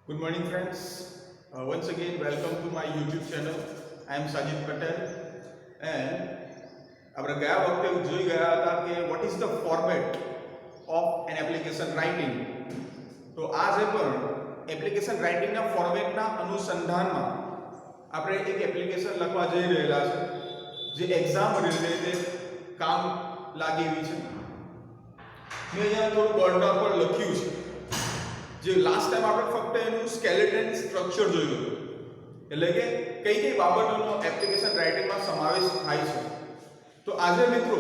Good morning, friends. Once again, welcome to my YouTube channel. I am Sajid Patel, and આપણે ગયા વખતે જોઈ ગયા હતા કે what is the format of an application writing. તો આજે પણ એપ્લિકેશન રાઇટિંગના ફોર્મેટના અનુસંધાનમાં આપણે એક એપ્લિકેશન લખવા જઈ રહેલા છે જે એક્ઝામ રિલેટેડ કામ લાગે એવી છે. મેં અહીંયા થોડું બોર્ડના પર લખ્યું છે જે લાસ્ટ ટાઈમ આપણે ફક્ત એનું સ્કેલેટન સ્ટ્રક્ચર જોયું હતું, એટલે કે કઈ કઈ બાબતોનો એપ્લિકેશન રાઇટિંગમાં સમાવેશ થાય છે. તો આજે મિત્રો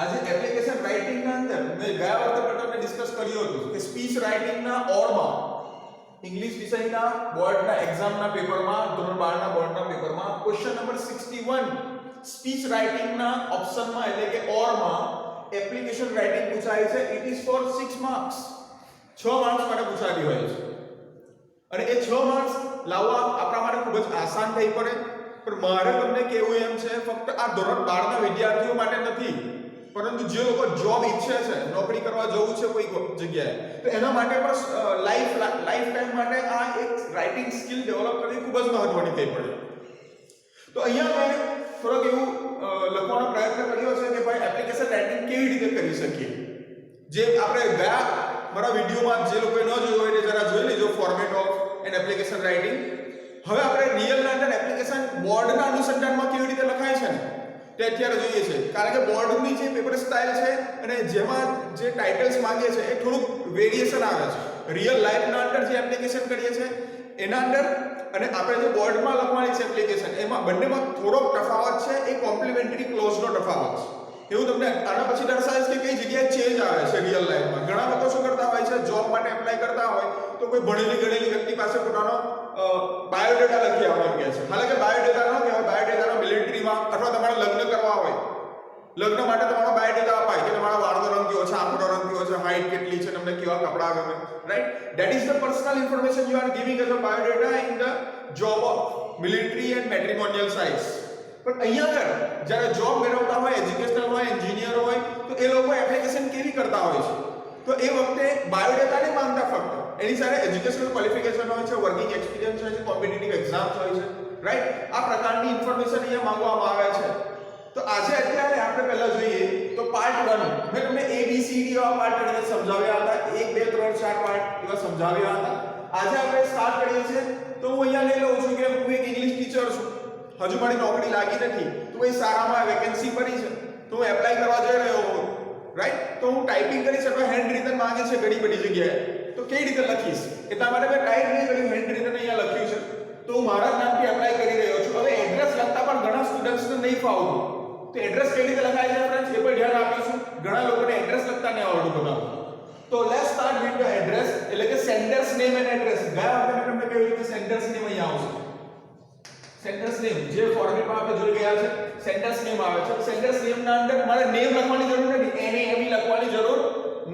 આજે એપ્લિકેશન રાઇટિંગના અંદર મેં ગયા વખતે પણ તમને ડિસ્કસ કર્યું હતું કે સ્પીચ રાઇટિંગના ઓરમાં ઇંગ્લિશ વિષયના બોર્ડના એક્ઝામના પેપરમાં ધોરણ 12 ના બોર્ડના પેપરમાં ક્વેશ્ચન નંબર 61 સ્પીચ રાઇટિંગના ઓપ્શનમાં એટલે કે ઓરમાં એપ્લિકેશન રાઇટિંગ પૂછાય છે. It is four 6 marks. 6 marks માટે પૂછાતી હોય છે અને એ 6 માર્ક્સ લાવવા આપણા માટે ખૂબ જ આસાન થઈ પડે. પણ મારે તમને કહેવું એમ છે ફક્ત આ ધોરણ 12 ના વિદ્યાર્થીઓ માટે નથી, પરંતુ જે લોકો જોબ ઈચ્છે છે, નોકરી કરવા જવું છે કોઈ જગ્યાએ, તો એના માટે પણ લાઈફ ટાઈમ માટે આ એક રાઇટિંગ સ્કિલ ડેવલપ કરવી ખૂબ જ મહત્વની થઈ પડે. તો અહીંયા મેં થોડોક એવું લખવાનો પ્રયત્ન કર્યો છે કે ભાઈ એપ્લિકેશન રાઇટિંગ કેવી રીતે કરી શકીએ. જે આપણે ગયા મારા વિડીયોમાં જે લોકોએ ન જોયું હોય તે જરા જોઈ લેજો, format of N application writing. હવે આપણે રિયલના અંદર એપ્લિકેશન બોર્ડના અનુસંધાનમાં કેવી રીતે લખાય છે ને તે અત્યારે જોઈએ છે, કારણ કે બોર્ડની જે પેપર સ્ટાઇલ છે અને જેમાં જે ટાઇટલ્સ માંગે છે એ થોડુંક વેરિએશન આવે છે. રિયલ લાઈફના અંદર જે એપ્લિકેશન કરીએ છીએ એના અંદર અને આપણે જે બોર્ડમાં લખવાની છે એપ્લિકેશન, એમાં બંનેમાં થોડોક તફાવત છે. એ કોમ્પ્લિમેન્ટરી ક્લોઝનો તફાવત છે. એવું તમને આના પછી દર્શાવીશ કે કઈ જગ્યાએ ચેન્જ આવે છે રિયલ લાઈફમાં. ઘણા લોકો શું કરતા હોય છે, જોબ માટે એપ્લાય કરતા હોય તો કોઈ ભણેલી ગણેલી વ્યક્તિ પાસે પોતાનો બાયોડેટા લખી આવવાનું કહે છે. હાલાકે બાયોડેટા ન કહેવાય, બાયોડેટાનો મિલિટરીમાં અથવા તમારે લગ્ન કરવા હોય, લગ્ન માટે તમારો બાયોડેટા અપાય કે તમારા વાળનો રંગ કેવો છે, આંખનો રંગ કેવો છે, હાઈટ કેટલી છે, તમને કેવા કપડાં ગમે, right? That is the personal information you are giving as a biodata in the job of military and matrimonial sites. પણ અહીંયા આગળ જ્યારે જોબ મેળવતા હોય, એજ્યુકેશનલ હોય, એન્જિનિયર હોય, તો એ લોકો એપ્લિકેશન કેવી કરતા હોય છે? તો એ વખતે બાયોડેટા નહીં માંગતા, ફક્ત એની સાથે એજ્યુકેશનલ ક્વોલિફિકેશન હોય છે, વર્કિંગ એક્સપિરિયન્સ હોય છે, કોમ્પિટિટિવ એક્ઝામ્સ હોય છે, રાઈટ? આ પ્રકારની ઇન્ફોર્મેશન અહીંયા માંગવામાં આવે છે. તો આજે અત્યારે આપણે પહેલા જોઈએ તો પાર્ટ 1 મેં તમને ABCD એવા પાર્ટ તરીકે સમજાવ્યા હતા, 1 2 3 4 પાર્ટ એવા સમજાવ્યા હતા. આજે આપણે સ્ટાર્ટ કરીએ છીએ. તો હું અહીંયા લઈ લઉં છું કે હું એક ઇંગ્લિશ ટીચર છું, હજુ મારી નોકરી લાગી નથી, તો કોઈ સારામાં વેકેન્સી પડી છે તો હું એપ્લાય કરવા જઈ રહ્યો છું, રાઈટ? તો હું ટાઈપિંગ કરીશ અથવા હેન્ડ રિટન માંગે છે ઘણી બધી જગ્યાએ, તો કેવી રીતે લખીશ એટલા માટે મેં ટાઈપ નહીં કર્યું, હેન્ડ રિટન અહીંયા લખ્યું છે. તો હું મારા નામથી એપ્લાય કરી રહ્યો છું. હવે એડ્રેસ લખતા પણ ઘણા સ્ટુડન્ટ્સને નહીં ફાવતું, તો એડ્રેસ કેવી રીતે લખાય છે ફ્રેન્ડ્સ એ પર ધ્યાન આપીશું. ઘણા લોકોને એડ્રેસ લખતા નહીં આવડતું પોતાનું. તો let's start with the address, એટલે કે સેન્ડર્સ નેમ એન્ડ એડ્રેસ. ગયા વખતે તમને કેવી રીતે સેન્ડર્સ નેમ અહીંયા આવશે, સેન્ડર્સ નેમ જે ફોર્મેટમાં આપણે જોઈ ગયા છે સેન્ડર્સ નેમ આવે છે. સેન્ડર્સ નેમ ના અંદર મારે નેમ લખવાની જરૂર નથી, NAME લખવાની જરૂર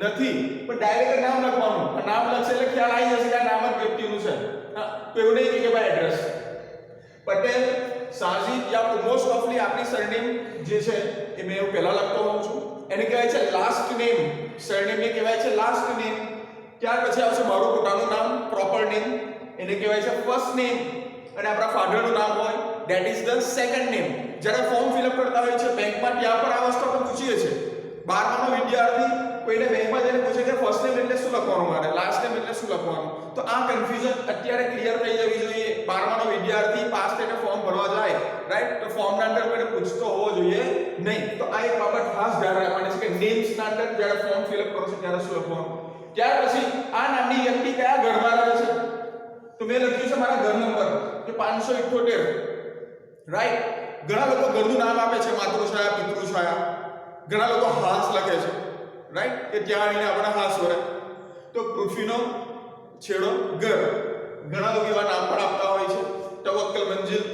નથી, પણ ડાયરેક્ટ નામ લખવાનું. નામ લખશે એટલે ખ્યાલ આવી જશે કે આ નામ જ વ્યક્તિનું છે. તો એવું નહીં કે ભાઈ એડ્રેસ પટેલ, સાજીદ યા મોસ્ટ ઓફલી આપણી સરનેમ જે છે એ મેં એવું પહેલા લખતો હોઉં છું. એને કહેવાય છે લાસ્ટ નેમ, સરનેમ ને કહેવાય છે લાસ્ટ નેમ. ત્યાર પછી આવશે મારું પોતાનું નામ, પ્રોપર નેમ, એને કહેવાય છે ફર્સ્ટ નેમ. અને આપણા ફાધરનું નામ હોય that is the second name. જ્યારે ફોર્મ ફિલઅપ કરતા હોય છે બેંકમાં, ત્યાં પર આ વસ્તુ આપણે પૂછીએ છીએ. 12માનો વિદ્યાર્થી કોઈને બેંકમાં જઈને પૂછે કે ફર્સ્ટ નેમ એટલે શું લખવાનું, મારે લાસ્ટ નેમ એટલે શું લખવાનું, તો આ કન્ફ્યુઝન અત્યારે ક્લિયર થઈ જવી જોઈએ. 12માનો વિદ્યાર્થી પાસ થઈને ફોર્મ ભરવા જાય, રાઈટ? તો ફોર્મના અંદર કોઈને પૂછતો હોવો જોઈએ નહીં. તો આ એક બાબત ખાસ ધ્યાન રાખવાની છે કે નેમ્સના અંદર જ્યારે ફોર્મ ફિલઅપ કરો છો ત્યારે શું લખવાનું. ત્યાર પછી આ નામની વ્યક્તિ કયા ઘરમાં રહે છે, તો મેં લખ્યું છે મારા ઘર નંબર કે 578, રાઈટ? ઘણા લોકો ઘરનું નામ આપે છે, માતૃછાયા, પિતૃછાયા. ઘણા લોકો હાસ લખે છે, રાઈટ? કે ત્યાં આવીને આપણે હાસ વરે. તો પૃથ્વીનો છેડો ઘર, ઘણા લોકો એવા નામ પણ આપતા હોય છે, તવક્કલ મંજિલ.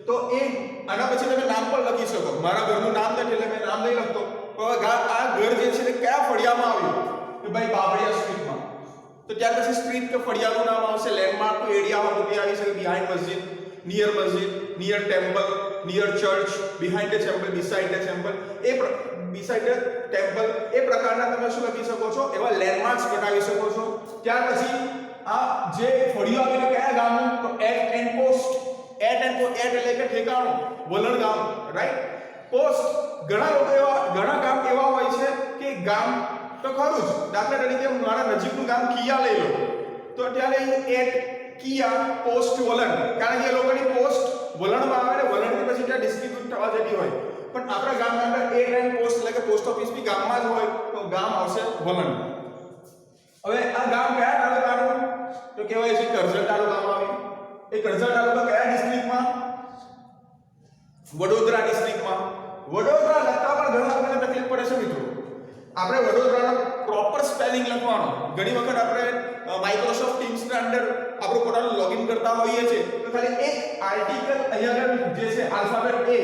તો એ આના પછી તમે નામ પણ લખી શકો. મારા ઘરનું નામ નથી એટલે મેં નામ નહીં લખતો, પણ આ ઘર જે છે તે કયા ફળિયામાં આવ્યું, કે ભાઈ બાબરિયા સ્ટ્રીટમાં. તો ત્યાર પછી સ્ટ્રીટ કે ફળિયાનું નામ આવશે, લેન્ડમાર્ક તો એરિયા હોય તો તે આવી શકે, બિહાઇન્ડ મસ્જિદ, near temple, near church, behind the temple, beside the temple, beside the temple. એ પ્રકારના તમે શું લખી શકો છો, એવા લેન્ડમાર્ક્સ બનાવી શકો છો. ત્યાર પછી આ જે જે ફળિયું આવેલું કયા ગામનું? તો એટ એન્ડ પોસ્ટ. એટ એટલે કે ઠેકાણું, વલણ ગામ, રાઈટ. પોસ્ટ, ઘણા ગામ એવા હોય છે કે ગામ તો ખરું જ, દાખલા તરીકે મારા નજીકનું ગામ કિયા લઈ લો, તો ત્યાં એટ કિયા પોસ્ટ વલણ, કારણ કે એ લોકોની પોસ્ટ વલણમાં આવે ને વલણથી પછી ત્યાં ડિસ્ટ્રીબ્યુટ થવા જતી હોય. પણ આપણા ગામના અંદર એટ એન્ડ પોસ્ટ એટલે કે પોસ્ટ ઓફિસ બી ગામમાં જ હોય, તો ગામ આવશે વલણ. હવે આ ગામ કયા તાલુકાનું? તો કહેવાય છે કરજણ તાલુકામાં આવે. એ કરજણ તાલુકા કયા ડિસ્ટ્રિક્ટમાં? વડોદરા ડિસ્ટ્રિક્ટમાં. વડોદરા લખતા પણ ઘણા લોકોને તકલીફ પડે છે મિત્રો. આપણે વડોદરાનો પ્રોપર સ્પેલિંગ લખવાનો. ઘણી વખત આપણે માઇક્રોસોફ્ટ ટીમ્સ ના અંદર આપણું પોતાનું લોગિન કરતા હોઈએ છીએ તો ખાલી એક આર્ટિકલ અહીંયા આગળ જે છે આલ્ફાબેટ A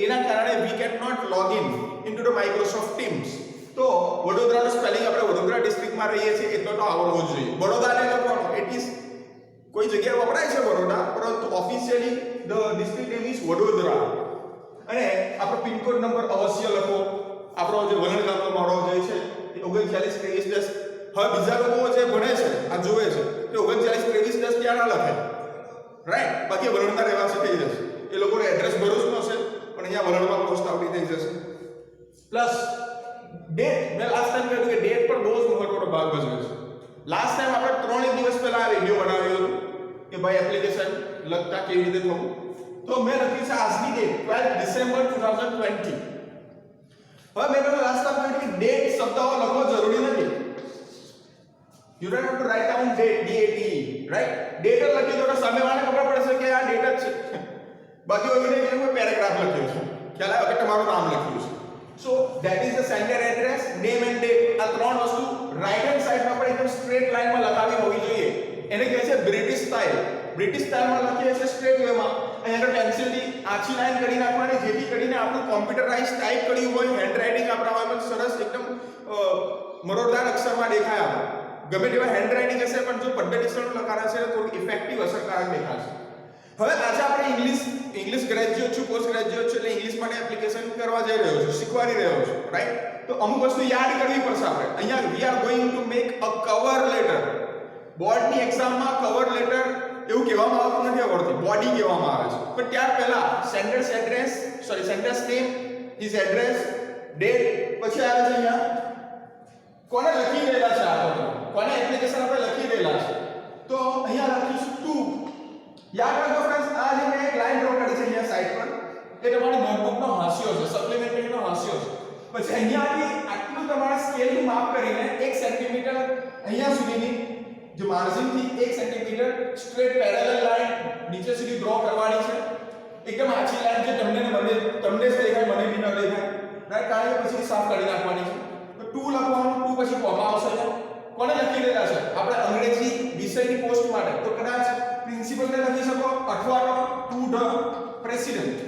એના કારણે we can not log in into the Microsoft Teams. તો વડોદરાનો સ્પેલિંગ આપણે વડોદરા ડિસ્ટ્રિક્ટમાં રહીએ છીએ એટલો તો આવડવો જોઈએ. બરોડાને લખવાનો. ઇટ ઇઝ કોઈ જગ્યાએ વપરાય છે બરોડા, પરંતુ officially the district name is Vadodara. અને આપણો પિનકોડ નંબર અવશ્ય લખો. આપણો જે વલણ ગામનો માળો જે છે એ 392310. હવે બીજા લોકો જે ભણે છે આ જોવે છે કે 392310 ક્યાં ના લખે, રાઈટ? બાકી વલણના રહેવાસી થઈ જશે. એ લોકોને એડ્રેસ ભરૂચનો છે પણ અહીંયા વલણમાં પોસ્ટ આવડી થઈ જશે. પ્લસ ડેટ, મેં લાસ્ટ ટાઈમ કહ્યું કે ડેટ પર બહુ જ મહત્વનો ભાગ ભજવે છે. લાસ્ટ ટાઈમ આપણે 3 દિવસ પહેલા આ વિડિયો બનાવ્યો હતો કે ભાઈ એપ્લિકેશન લખતા કેવી રીતે થવું. તો મેં લખ્યું છે આજની ડેટ 12 ડિસેમ્બર 2020. હવે મેં તમને લાસ્ટ ટાઈમ કહ્યું કે ડેટ શબ્દો લખવો જરૂરી નથી. You don't have to write down date, D-A-T-E, right? Date લખી દો તો સામેવાળાને ખબર પડશે કે આ ડેટ જ છે. બાકી એવું નહીં કે કોઈ પેરેગ્રાફ લખ્યો છે, ખ્યાલ આવ્યો કે તમારું નામ લખ્યું છે. So that is the sender address, name and date. આ ત્રણ વસ્તુ રાઈટ હેન્ડ સાઈડમાં પણ એકદમ સ્ટ્રેટ લાઈનમાં લખાવી હોવી જોઈએ. એને કહે છે બ્રિટિશ સ્ટાઇલ. બ્રિટિશ સ્ટાઇલમાં લખીએ છીએ સ્ટ્રેટ વેમાં. અહીંયા પેન્સિલથી આછી લાઈન કરી નાખવાની જેથી કરીને આપણું કોમ્પ્યુટરાઇઝ ટાઈપ કર્યું હોય, હેન્ડરાઇટિંગ આપણામાં સરસ એકદમ મરોડદાર અક્ષરમાં દેખાય આવે. ગમે તેવા હેન્ડરાઇટિંગ હશે પણ જો પદ્ધતિસરનું લખાણ હશે તો થોડું ઇફેક્ટિવ અસરકારક દેખાશે. હવે આજે આપણે ઇંગ્લિશ ગ્રેજ્યુએટ છું, પોસ્ટ ગ્રેજ્યુએટ છું, એટલે ઇંગ્લિશ માટે એપ્લિકેશન કરવા જઈ રહ્યો છું, શીખવાડી રહ્યો છું, રાઈટ? તો અમુક વસ્તુ યાદ કરવી પડશે આપણે. અહીંયા we are going to make a cover letter. બોર્ડની એક્ઝામમાં કવર લેટર એવું કહેવામાં આવતું નથી, આવડતું બોડી કહેવામાં આવે છે. પણ ત્યાર પહેલા sanders name, his address, date, પછી આવે છે અહીંયા કોને લખી રહેલા છે, આ તો કોને એપ્લિકેશન આપણે લખી રહેલા છે. તો અહીંયા લખીશું ટુ. યાદ રાખો ફ્રેન્ડ્સ, આ જે મેં એક લાઈન ડ્રો કરી છે અહીંયા સાઈડ પર, એ તમારી નોટબુકનો હાંસિયો છે, સપ્લિમેન્ટરીનો હાંસિયો છે. પછી અહીંયાથી આટલું તમારા સ્કેલનું માપ કરીને 1 સેન્ટીમીટર અહીંયા સુધીની જે માર્જિનથી 1 સેન્ટીમીટર સ્ટ્રેટ પેરેલલ લાઈન નીચે સુધી ડ્રો કરવાની છે. એકદમ આછી લાઈન જે તમને જ દેખાય, મને બી ન દેખાય, રાઈટ? કારણ કે પછી સાફ કરી નાખવાની છે. તો 2 લખવાનું, 2 પછી કોમા આવશે. કોને લખી દેલા છે? આપણે અંગ્રેજી વિષયની પોસ્ટ માટે તો કદાચ પ્રિન્સિપલને લખી શકો અથવા ટુ ધ પ્રેસિડેન્ટ.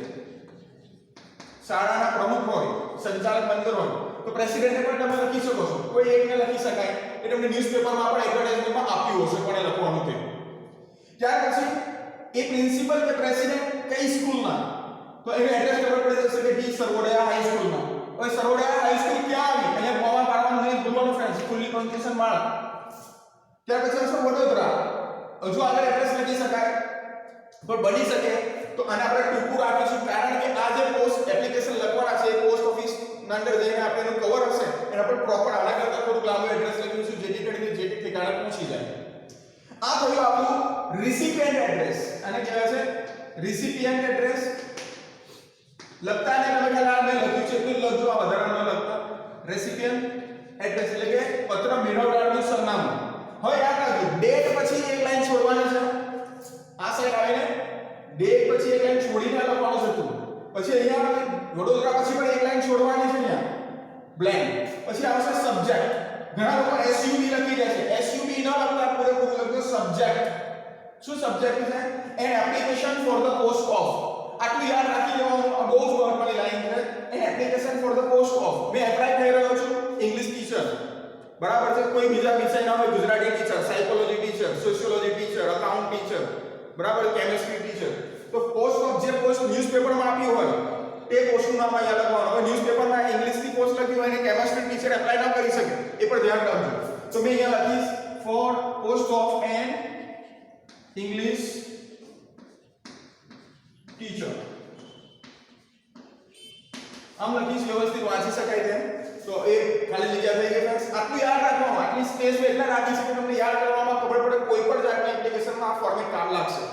શાળાના પ્રમુખ હોય, સંચાલક મંડળ હોય તો પ્રેસિડેન્ટને પણ તમે લખી શકો છો. કોઈ એકને લખી શકાય. એ તમને ન્યૂઝપેપરમાં પણ એડવર્ટાઇઝમેન્ટમાં આપ્યું હશે કોને લખવાનું તે. ત્યાર પછી એ પ્રિન્સિપલ કે પ્રેસિડેન્ટ કઈ સ્કૂલના, તો એનું એડ્રેસ ખબર પડી જશે કે જી સર્વોદય હાઈસ્કૂલમાં. હવે સર્વોદય હાઈસ્કૂલ ક્યાં આવી? અહીંયા કોમા પાડવાનું નહીં ભૂલવાનું ફ્રેન્ડ્સ, ખુલ્લી પંક્ચુએશન માળા. ત્યાર પછી આવશે વડોદરા. હજુ આગળ એડ્રેસ લખી શકાય પણ બની શકે તો આને આપણે ટૂંકું રાખીશું, કારણ કે આ જે પોસ્ટ એપ્લિકેશન લખવાના છે એ પોસ્ટ ઓફિસ ના અંદર જઈને આપણે એનું કવર હશે એના પર પ્રોપર આના કરતા થોડું લાંબુ એડ્રેસ લખીશું જેથી કરીને જે ઠેકાણે પહોંચી જાય. આ થયું આપણું રિસિપિયન્ટ એડ્રેસ. આને કહેવાય છે રિસિપિયન્ટ એડ્રેસ. લખતા ને તમે ખાલી આ મેં લખ્યું છે એટલું લખજો, આ વધારે ન લખતા. રેસિપિયન્ટ એડ્રેસ એટલે કે પત્ર મેળવનારનું સરનામું. હવે યાદ રાખજો, ડેટ પછી એક લાઈન છોડવાની છે. આ સાઈડ આવીને ડેટ પછી એક લાઈન છોડીને લખવાનું છે તું. પછી અહીંયા વડોદરા પછી પણ એક લાઈન છોડવાની છે અહીંયા બ્લેન્ક. પછી આવશે સબ્જેક્ટ. ઘણા લોકો SUB લખી દે છે. SUB ન લખતા પૂરેપૂરું લખજો સબ્જેક્ટ. શું સબ્જેક્ટ છે? N application for the post of. આટલું યાદ રાખી લેવાનું. આ બહુ જ મહત્વની લાઈન છે. N application for the post of. મેં એપ્લાય થઈ રહ્યો છું ઇંગ્લિશ ટીચર, બરાબર છે? કોઈ બીજા વિષયના હોય, Gujarati teacher, psychology teacher, sociology teacher, account teacher, બરાબર, કેમિસ્ટ્રી ટીચર. તો પોસ્ટ ઓફ જે પોસ્ટ ન્યૂઝપેપરમાં આપ્યું હોય તે પોસ્ટનું નામ અહીંયા લખવાનું. હવે ન્યૂઝપેપરમાં ઇંગ્લિશની પોસ્ટ લખી હોય અને કેમિસ્ટ્રી ટીચર એપ્લાય ન કરી શકે એ પણ ધ્યાન રાખજો. તો મેં અહીંયા લખીશ four post of and English teacher આમ લખીશ વ્યવસ્થિત વાંચી શકાય તેમ તો એ ખાલી જગ્યા થઈ ગઈ ફ્રેન્ડ્સ આટલું યાદ રાખવાનું આટલી સ્પેસ એટલા રાખી છે કે તમને યાદ કરવામાં ખબર પડે કોઈ પણ જાતની એપ્લિકેશનમાં આ ફોર્મેટ કામ લાગશે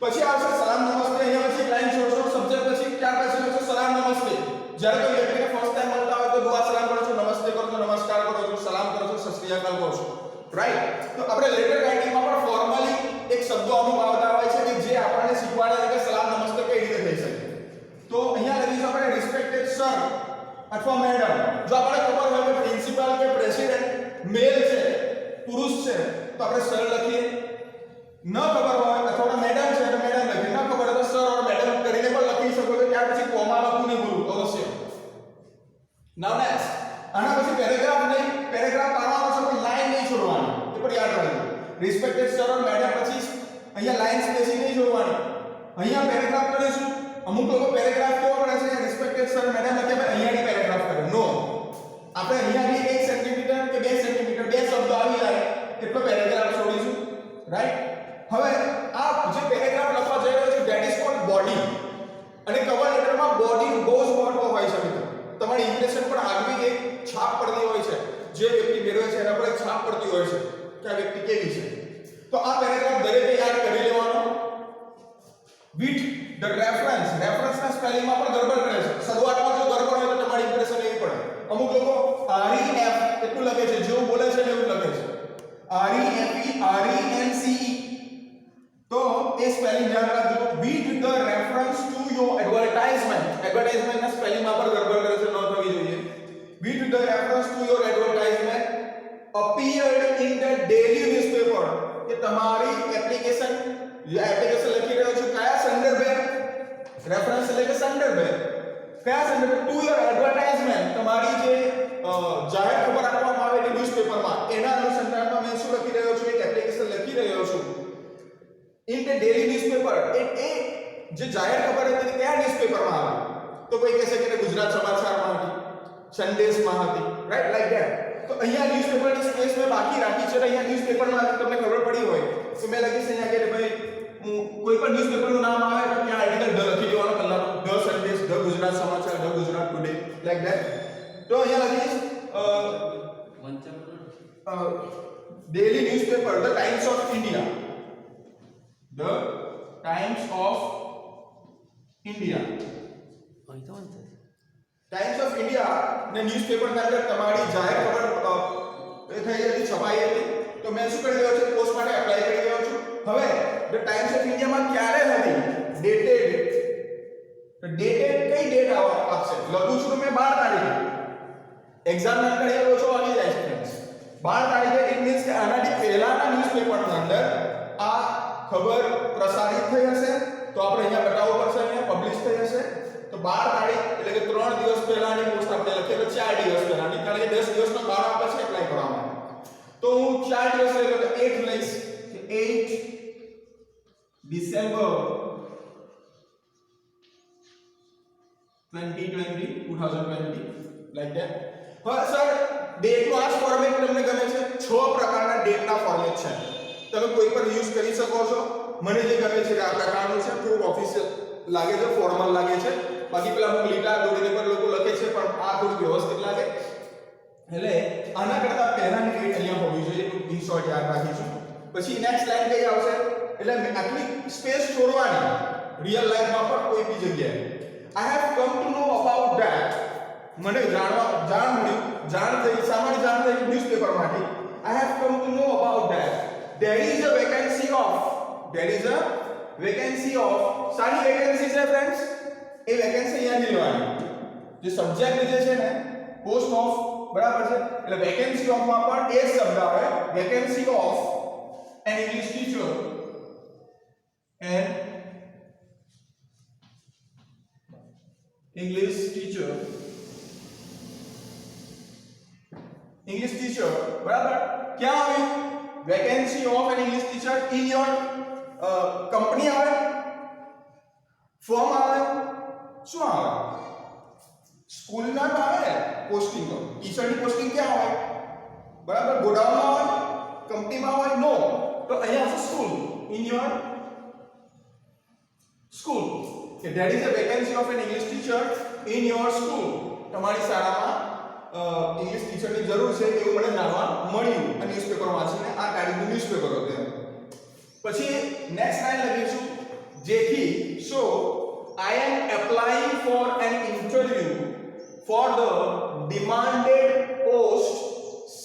પછી આવશે સલામ નમસ્તે અહીંયા પછી લાઈન છોડશો સબ્જેક્ટ પછી ત્યાર પછી લખશો સલામ નમસ્તે જ્યારે કોઈ વ્યક્તિને ફર્સ્ટ ટાઈમ મળતા હોય તો દુઆ સલામ કરો છો નમસ્તે કરો છો નમસ્કાર કરો છો સલામ કરો છો સત શ્રી અકાલ કહો છો રાઈટ તો આપણે લેટર રાઇટિંગમાં પણ ફોર્મલી એક શબ્દો અમુક આવતા હોય છે કે જે આપણને શીખવાડે છે કે સલામ નમસ્તે કઈ રીતે થઈ શકે તો અહીંયા લખીશું આપણે રિસ્પેક્ટેડ સર અથવા મેડમ જો આપણે ખબર હોય કે પ્રિન્સિપાલ કે પ્રેસિડેન્ટ મેલ છે પુરુષ છે તો આપણે સર લખીએ ન ખબર હોય અથવા મેડમ છે તો મેડમ લખીએ ન ખબર હોય તો સર ઓર મેડમ કરીને પણ લખી શકો છો ત્યાર પછી કોમા લખવું નહીં ભૂલવું અવશ્ય નાઉ નેક્સ્ટ આના પછી પેરેગ્રાફ નહીં પેરેગ્રાફ પાડવાનો છે પણ લાઈન નહીં છોડવાની એ પણ યાદ રાખજો રિસ્પેક્ટેડ સર ઓર મેડમ પછી અહીંયા લાઈન સ્પેસિંગ નહીં છોડવાની અહીંયા પેરેગ્રાફ કરીશું અમુક લોકો પેરેગ્રાફ કેવો કરે છે રિસ્પેક્ટેડ સર મેડમ લખે પણ અહીંયાની પેરેગ્રાફ કરે નો આપણે અહીંયાની 1 સેન્ટીમીટર કે 2 સેન્ટીમીટર બે શબ્દો આવી જાય એટલો પેરેગ્રાફ છોડીશું રાઈટ હવે આ જે પેરેગ્રાફ લખવા જઈ રહ્યો છું ધેટ ઇઝ કોલ્ડ બોડી અને કવર લેટરમાં બોડી બહુ જ મહત્વ હોય છે મિત્રો તમારી ઇમ્પ્રેશન પર આગવી એક છાપ પડતી હોય છે જે વ્યક્તિ મેળવે છે એના પર એક છાપ પડતી હોય છે કે આ વ્યક્તિ કેવી છે તો આ પેરેગ્રાફ દરેકે યાદ કરી લેવાનો વિથ ધ રેફરન્સ રેફરન્સના સ્પેલિંગમાં પણ ગડબડ કરે છે શરૂઆતમાં જો ગડબડ હોય તો તમારી ઇમ્પ્રેશન લેવી પડે અમુક લોકો REF એટલું લખે છે જેવું બોલે છે એવું લખે છે REFE તો એ સ્પેલિંગ યાદ રાખજો with the reference to your એડવર્ટાઇઝમેન્ટના સ્પેલિંગમાં પણ ગડબડ કરે છે ન થવી જોઈએ with the reference to your advertisement appeared in the daily newspaper કે તમારી એપ્લિકેશન લખી રહ્યો છું કયા સંદર્ભે રેફરન્સ એટલે કે સંદર્ભે કયા સંદર્ભે ટુ યોર એડવર્ટાઇઝમેન્ટ તમારી જે જાહેર ખબર આપવામાં આવે છે ન્યૂઝપેપરમાં એના અનુસંધાનમાં મેં શું લખી રહ્યો છું એક એપ્લિકેશન લખી રહ્યો છું ઇન ધ ડેલી ન્યૂઝપેપર એ જે જાહેર ખબર હતી કયા ન્યૂઝપેપરમાં આવે તો કોઈ કહેશે કે ગુજરાત સમાચારમાં હતી સંદેશમાં હતી રાઈટ લાઈક ધેટ તો અહીંયા ન્યૂઝપેપરની સ્પેસ મેં બાકી રાખી છે અહીંયા ન્યૂઝપેપરમાં તમને ખબર પડી હોય તો મેં લખીશ અહીંયા કે ભાઈ કોઈ પણ ન્યૂઝપેપરનું નામ આવે તો ત્યાં આર્ટિકલ ધ લખી દેવાનો પહેલાનો ધ સંદેશ ધ ગુજરાત સમાચાર the Gujarat today like that તો અહીંયા લખીશ daily newspaper the times of India the times of India times of India ને ન્યૂઝપેપરના અંદર તમારી જાહેર ખબર એ થઈ હતી છપાઈ હતી તો મેં શું કરી રહ્યો છું પોસ્ટ માટે એપ્લાય કરી રહ્યો છું હવે ધ ટાઈમ્સ ઓફ ઇન્ડિયામાં ક્યારે હતી ડેટેડ તો ડેટેડ કઈ ડેટ આપશે લખું છું મેં 12 તારીખે એક્ઝામ ના અંદર એ ઓછો આવી જાય છે ફ્રેન્ડ્સ 12 તારીખે ઇટ મીન્સ કે આનાથી પહેલાના ન્યૂઝપેપરના અંદર આ ખબર પ્રસારિત થઈ હશે તો આપણે અહીંયા બતાવવું પડશે અહીંયા પબ્લિશ થઈ હશે તો 12 તારીખ એટલે કે 3 દિવસ પહેલાની પોસ્ટ આપણે લખીએ તો 4 દિવસ પહેલાની કારણ કે 10 દિવસનો ગાળો આપે છે એપ્લાય કરવા માટે તો હું 4 દિવસ લઈ લઉં તો 8 લઈશ કે 8 ડિસેમ્બર 2020 લાઈક ધેટ હવે સર ડેટનો આ ફોર્મેટ તમને ગમે છે 6 પ્રકારના ડેટના ફોર્મેટ છે તમે કોઈ પણ યુઝ કરી શકો છો મને જે ગમે છે કે આ પ્રકારનું છે થોડું ઓફિશિયલ લાગે છે ફોર્મલ લાગે છે બાકી પેલા અમુક લીટા દોરીને પર લોકો લખે છે પણ આ થોડું વ્યવસ્થિત લાગે એટલે આના કરતા પહેલાની ડેટ અહીંયા હોવી જોઈએ ઇન શોર્ટ યાદ રાખીશું પછી નેક્સ્ટ લાઈન કઈ આવશે એટલે આટલી સ્પેસ છોડવાની રિયલ લાઈફમાં પણ કોઈ બી જગ્યાએ I have come to know about that મને જાણ થઈ સામાન્ય જાણ થઈ ન્યૂઝપેપરમાંથી I have come to know about that there is a vacancy of સારી વેકેન્સી છે ફ્રેન્ડ્સ એ વેકેન્સી અહીંયાથી લેવાની જે સબ્જેક્ટ જે છે ને પોસ્ટ ઓફ બરાબર છે એટલે વેકેન્સી ઓફ માં પણ એ જ શબ્દ આવે vacancy of N English teacher English teacher બરાબર ક્યાં આવ્યું vacancy of N English teacher in your company આવે ફોર્મ આવે શું આવે સ્કૂલના આવે પોસ્ટિંગ તો ટીચરની પોસ્ટિંગ ક્યાં હોય બરાબર ગોડાઉનમાં હોય કંપનીમાં હોય નો તો અહીંયા આવશે school in your school. Okay, there is a vacancy of an English teacher in your school. તમારી શાળામાં ઇંગ્લિશ ટીચરની જરૂર છે એવું મને જાણવા મળ્યું આ ન્યૂઝપેપર વાંચીને. આ તારીખનું ન્યૂઝપેપર હતું. પછી નેક્સ્ટ લાઈન લખીશું જેથી so I am applying for an interview for the demanded post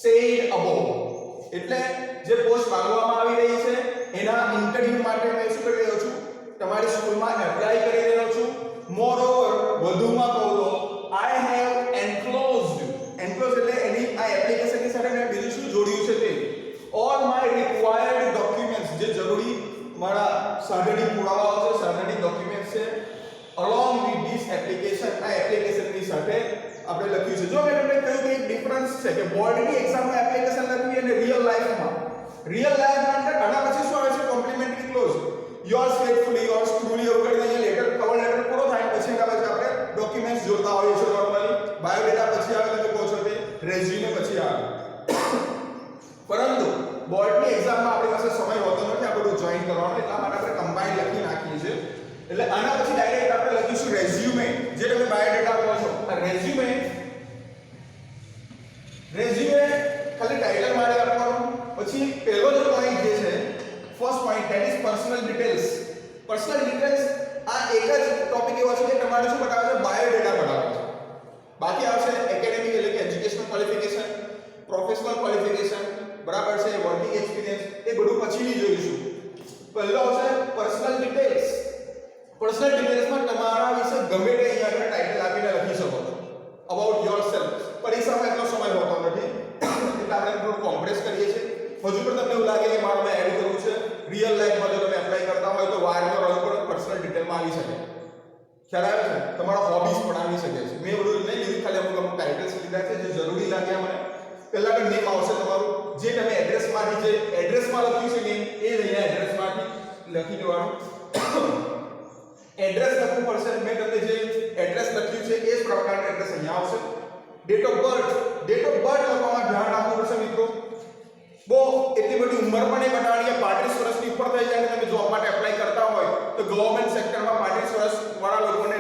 said above. એટલે જે પોસ્ટ માંગવામાં આવી રહી છે એના ઇન્ટરવ્યુ માટે મેં શું કરી રહ્યો છું તમારી સ્કૂલમાં એપ્લાય કરી રહ્યો છું. મોરઓવર વધુમાં કહું તો I have enclosed એટલે એની આ એપ્લિકેશનની સાથે મેં બીજું શું જોડ્યું છે તે all my required documents જે જરૂરી મારા સાધનની પુરાવાઓ છે સાધનની ડોક્યુમેન્ટ્સ છે along with this application આ એપ્લિકેશનની સાથે આપણે લખ્યું છે. જો મેં તમને કહ્યું કે એક ડિફરન્સ છે કે બોર્ડની એક્ઝામમાં એપ્લિકેશન લખવી અને રિયલ લાઈફમાં અંદર આના પછી શું આવે છે complimentary close yours faithfully yours truly એવું કરીને અહીંયા લેટર કવર લેટર પૂરો થાય પછી એના પછી આપણે ડોક્યુમેન્ટ્સ જોડતા હોઈએ છીએ નોર્મલી બાયોડેટા પછી આવે તમે કહો છો તે રેઝ્યુમે પછી આવે. પરંતુ બોર્ડની એક્ઝામમાં આપણી પાસે સમય હોતો નથી આ બધું જોઈન કરવાનો એટલા માટે આપણે કમ્બાઈન લખી નાખીએ છીએ. એટલે આના પછી ડાયરેક્ટ આપણે લખીશું રેઝ્યુમે જે તમે બાયોડેટા કહો છો. આ રેઝ્યુમે ખાલી ટાઇટલ મારે આપવાનું. પછી પહેલો જ પોઈન્ટ જે છે first point that is personal details. Personal details આ એક જ ટોપિક એવો છે કે તમારે શું બતાવે છે બાયોડેટા બતાવે છે. બાકી આવશે એકેડેમિક એટલે કે એજ્યુકેશનલ ક્વોલિફિકેશન પ્રોફેશનલ ક્વોલિફિકેશન બરાબર છે વર્કિંગ એક્સપિરિયન્સ એ બધું પછીની જોઈશું. પહેલો આવશે પર્સનલ ડિટેલ્સ. પર્સનલ ડિટેલ્સમાં તમારા વિશે ગમે તે અહીંયા આગળ ટાઇટલ આપીને લખી શકો છો અબાઉટ યોરસેલ્ફ. પરીક્ષામાં એટલો સમય હોતો નથી એટલે આપણે થોડું કોમ્પ્રેસ કરીએ છીએ. હજુ પણ તમને એવું લાગે કે મારે મેં એડ કરવું છે રિયલ લાઈફમાં જો તમે એપ્લાય કરતા હોય તો વારનો રંગ પણ પર્સનલ ડિટેલમાં આવી શકે. ખ્યાલ આવે છે તમારા હોબીઝ પણ આવી શકે છે. મેં બધું નહીં લીધું ખાલી અમુક ટાઇટલ્સ લીધા છે જે જરૂરી લાગ્યા મને. પહેલા તો નેમ આવશે તમારું જે તમે એડ્રેસમાંથી જે એડ્રેસમાં લખ્યું છે નેમ એ જ અહીંયા એડ્રેસમાંથી લખી દેવાનું. એડ્રેસ લખવું પડશે. મેં તમને જે એડ્રેસ લખ્યું છે એ જ પ્રકારનું એડ્રેસ અહીંયા આવશે. ડેટ ઓફ બર્થ લખવામાં ધ્યાન રાખવું પડશે મિત્રો. બહુ એટલી બધી ઉંમર પણ નહીં બનાવવાની કે 35 વર્ષની ઉપર થઈ જાય અને તમે જોબ માટે એપ્લાય કરતા હોય તો ગવર્નમેન્ટ સેક્ટરમાં 35 વર્ષ વાળા લોકોને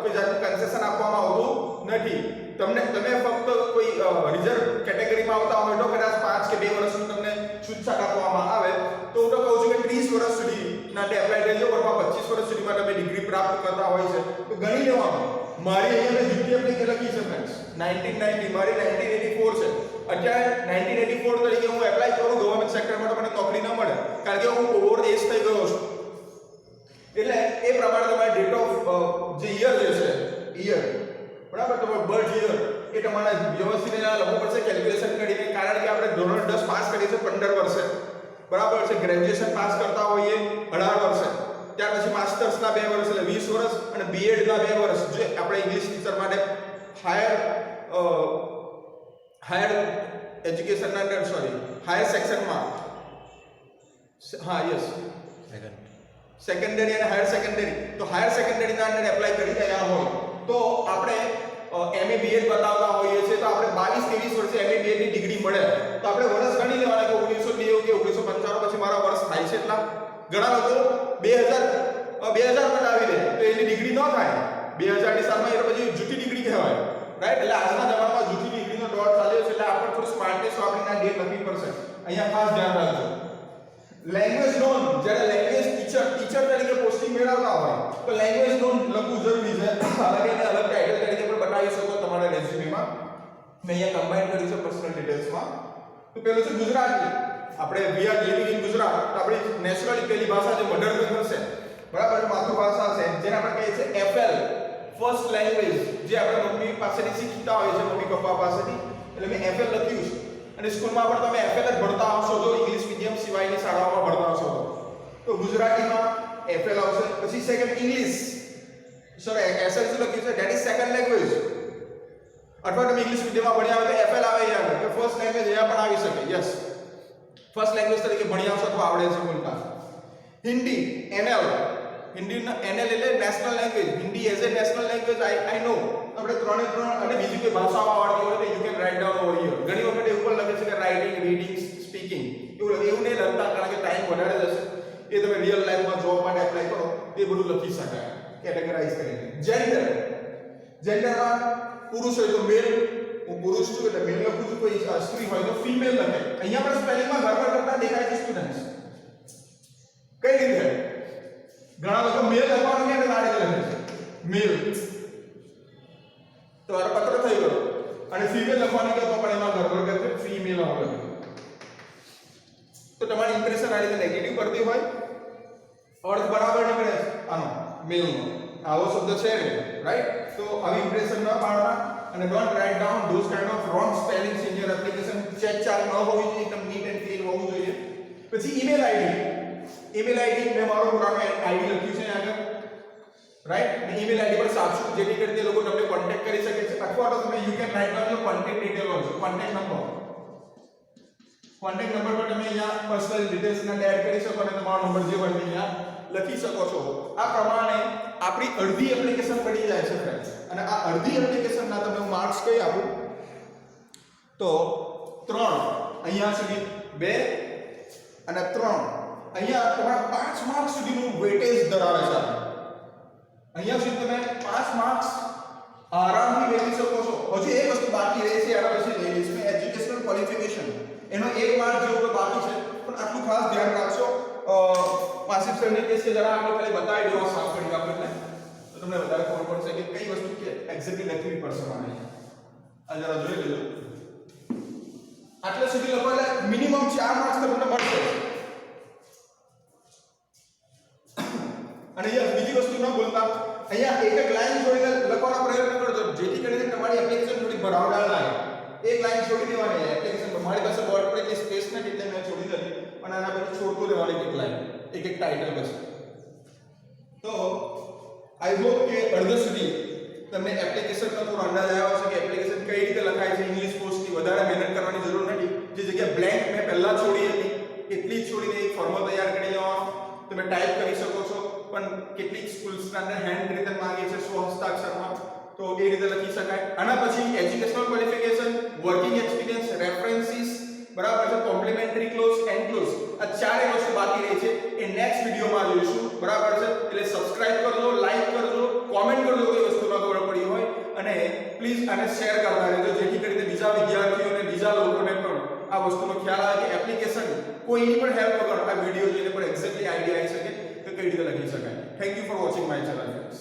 કોઈ જાતનું કન્સેશન આપવામાં આવતું નથી. તમે ફક્ત કોઈ રિઝર્વ કેટેગરીમાં આવતા હોય તો કદાચ 5 કે 2 વર્ષની તમને છૂટછાટ આપવામાં આવે તો હું તો કહું છું કે 30 વર્ષ સુધીના એપ્લાય થઈ જાવ અથવા 25 વર્ષ સુધીમાં તમે ડિગ્રી પ્રાપ્ત કરતા હોય છે તો ગણી લેવાનું. મારી અહીંયા મેં જીપીએફ ની લખી છે ફ્રેન્ડ્સ 1990 મારી 1984 છે. અત્યારે 1984 તરીકે હું એપ્લાય કરું ગવર્નમેન્ટ સેક્ટરમાં તો મને નોકરી ન મળે કારણ કે હું ઓવર એજ થઈ ગયો છું. એટલે એ પ્રમાણે તમારે ડેટ ઓફ જે યર જે છે યર બરાબર તમારો બર્થ યર એ તમારે વ્યવસ્થિત એના લખવું પડશે કેલ્ક્યુલેશન કરીને. કારણ કે આપણે ધોરણ 10 પાસ કરીએ છીએ 15 વર્ષે બરાબર છે. ગ્રેજ્યુએશન પાસ કરતા હોઈએ 18 વર્ષે. ત્યાર પછી માસ્ટર્સના 2 વર્ષ એટલે 20 વર્ષ અને બીએડના 2 વર્ષ જે આપણે ઇંગ્લિશ ટીચર માટે હાયર એજ્યુકેશનના અંદર હાયર સેક્શનમાં સેકન્ડરી અને હાયર સેકન્ડરી તો હાયર સેકન્ડરીના અંદર એપ્લાય કરી રહ્યા હોય તો આપણે એમએ બીએડ બતાવતા હોઈએ છીએ તો આપણે 22-23 વર્ષે એમએ બીએડ ની ડિગ્રી મળે તો આપણે વર્ષ ગણી લેવાના કે 1990 કે 1995 પછી મારા વર્ષ થાય છે એટલા. ઘણા લોકો 2000 બનાવી દે તો એની ડિગ્રી ન થાય. 2000 ની સાલમાં એ પછી જૂઠી ડિગ્રી કહેવાય રાઈટ. એટલે આજના જમાનામાં જૂઠી ડિગ્રીનો દોર ચાલ્યો છે એટલે આપણે થોડું સ્માર્ટનેસ વાપરીને આ ડેટ લખવી પડશે. અહીંયા ખાસ ધ્યાન રાખજો. લેંગ્વેજ નોન જ્યારે લેંગ્વેજ ટીચર તરીકે પોસ્ટિંગ મેળવતા હોય તો લેંગ્વેજ નોન લખવું જરૂરી છે. અલગ એને અલગ ટાઇટલ તરીકે પણ બતાવી શકો તમારા રેઝ્યુમેમાં. મેં અહીંયા કમ્બાઈન કર્યું છે પર્સનલ ડિટેલ્સમાં. તો પેલું છે ગુજરાતી. આપણે we are living in Gujarat તો આપણી નેશનલી પહેલી ભાષા જે મધર ટંગ હશે બરાબર માતૃભાષા છે જેને આપણે કહીએ છીએ એફએલ ફર્સ્ટ લેંગ્વેજ જે આપણે મમ્મી પાસેથી શીખતા હોય છે મમ્મી પપ્પા પાસેથી. એટલે મેં એફએલ લખ્યું છે અને સ્કૂલમાં પણ તમે એફએલ જ ભણતા હશો જો ઇંગ્લિશ મીડિયમ સિવાયની શાળાઓમાં ભણતા હશો તો ગુજરાતીમાં એફએલ આવશે. પછી સેકન્ડ ઇંગ્લિશ એસએલ શું લખ્યું છે ધેટ ઇઝ સેકન્ડ લેંગ્વેજ અથવા તમે ઇંગ્લિશ મીડિયમમાં ભણ્યા હોય તો એફએલ આવે અહીંયા કે ફર્સ્ટ લેંગ્વેજ અહીંયા પણ આવી શકે. યસ ફર્સ્ટ લેંગ્વેજ તરીકે ભણી આવશો તો આવડે છે બોલતા. હિન્દી એનએલ હિન્દીના એનએલ એટલે national language. Hindi as a national language I know આપણે ત્રણે અને બીજી કોઈ ભાષાઓ આવડતી હોય તો you can write down over here. ઘણી વખત એવું પણ લખે છે કે રાઇટિંગ રીડિંગ સ્પીકિંગ એવું નહીં લખતા કારણ કે ટાઈમ વધારે જશે એ તમે તે બધું લખી શકાય કેટેગરાઇઝ કરીને. જેન્ડરમાં પુરુષ હોય તો મેલ, હું પુરુષ છું એટલે મેલ લખું છું, કોઈ સ્ત્રી હોય તો ફીમેલ લખે. અહીંયા પણ સ્પેલિંગમાં ગડબડ કરતા દેખાય છે સ્ટુડન્ટ્સ. કઈ રીતે? ઘણા લોકો મેલ લખવાનું કે નાડે લખે છે મેલ, તો આ પત્ર થઈ ગયો. અને ફીમેલ લખવાનું કે તો પણ એમાં ગડબડ કરે છે, ફીમેલ આવે. તો તમારી ઇમ્પ્રેશન આ રીતે નેગેટિવ પડતી હોય, અર્થ બરાબર નીકળે આનો મેલનો, આવો શબ્દ છે રાઈટ. તો આવી ઇમ્પ્રેશન ન પાડવા અને don't write down those kind of wrong spellings in your application. Check ચાલ ન હોવી જોઈએ, એકદમ નીટ એન્ડ ક્લીન હોવું જોઈએ. પછી ઈમેલ આઈડી મેં મારો પુરાનો આઈડી લખ્યું છે આગળ રાઈટ. અને ઈમેલ આઈડી પર સાચું જેથી કરીને તે લોકો તમને કોન્ટેક્ટ કરી શકે છે, અથવા તો તમે you can write down your contact detail also. Contact number પર તમે અહીંયા પર્સનલ ડિટેલ્સ ને એડ કરી શકો અને તમારો નંબર જે હોય અહીંયા લખી શકો છો. આ પ્રમાણે આપણી અડધી એપ્લિકેશન પડી જાય છે ફ્રેન્ડ્સ. અને આ અડધી એપ્લિકેશનના તમે હું માર્ક્સ કઈ આપું તો 3 અહીંયા સુધી 2 અને 3 અહીંયા તમારા 5 માર્ક્સ સુધીનું વેટેજ ધરાવે છે. અહીંયા સુધી તમે 5 માર્ક્સ આરામથી મેળવી શકો છો. હજુ એક વસ્તુ બાકી રહે છે, એના પછી લઈ લઈશું એજ્યુકેશનલ ક્વોલિફિકેશન. એનો 1 માર્ક જેવું બાકી છે, પણ આટલું ખાસ ધ્યાન રાખજો. પાસિવ સરની કેસ કે જરા આપણે ખાલી બતાવી દેવા સાફ કરી આપણે, તો તમને વધારે ખબર પડશે કે કઈ વસ્તુ કે એક્ઝેક્ટલી લખવી પડશે મારે. આ જરા જોઈ લેજો. આટલા સુધી લખો એટલે મિનિમમ 4 માર્ક્સ તમને મળશે. અને અહીંયા બીજી વસ્તુ ન ભૂલતા, અહીંયા એક લાઈન છોડીને લખવાનો પ્રયત્ન કરજો જેથી કરીને તમારી એપ્લિકેશન થોડી ભરાવદાર લાગે. એક લાઈન છોડી દેવાની એપ્લિકેશન પર. મારી પાસે બોર્ડ પર એટલી સ્પેસ નથી એટલે મેં છોડી દીધી, પણ આના પછી છોડતો રહેવાની એક લાઈન, એક ટાઇટલ પછી. તો આઈ હોપ કે અડધા સુધી તમને એપ્લિકેશનનો થોડો અંદાજ આવ્યો હશે કે એપ્લિકેશન કઈ રીતે લખાય છે. ઇંગ્લિશ કોર્સની વધારે મહેનત કરવાની જરૂર નથી. જે જગ્યા બ્લેન્ક મેં પહેલા છોડી હતી એટલી જ છોડીને એક ફોર્મુલા તૈયાર કરી લેવાનો. તમે ટાઈપ કરી શકો છો, પણ કેટલીક સ્કૂલ્સના અંદર હેન્ડ રિટન માંગે છે સ્વહસ્તાક્ષરમાં, તો એ રીતે લખી શકાય. આના પછી educational qualification, working experience, references, બરાબર છે, કોમ્પ્લિમેન્ટરી ક્લોઝ, એન્ડ ક્લોઝ. આ ચારે વસ્તુ બાકી રહી છે, એ નેક્સ્ટ વિડિયોમાં જોઈશું. બરાબર છે, એટલે સબસ્ક્રાઇબ કરજો, લાઈક કરજો, કોમેન્ટ કરજો કોઈ વસ્તુ ન ખબર પડી હોય, અને પ્લીઝ આને શેર કરતા રહેજો જેથી કરીને બીજા વિદ્યાર્થીઓને, બીજા લોકોને પણ આ વસ્તુનો ખ્યાલ આવે કે એપ્લિકેશન કોઈની પણ હેલ્પ વગર આ વિડિયો જોઈને પણ એક્ઝેક્ટલી આઈડિયા આવી શકે કે કઈ રીતે લખી શકાય. Thank you for watching my channel friends.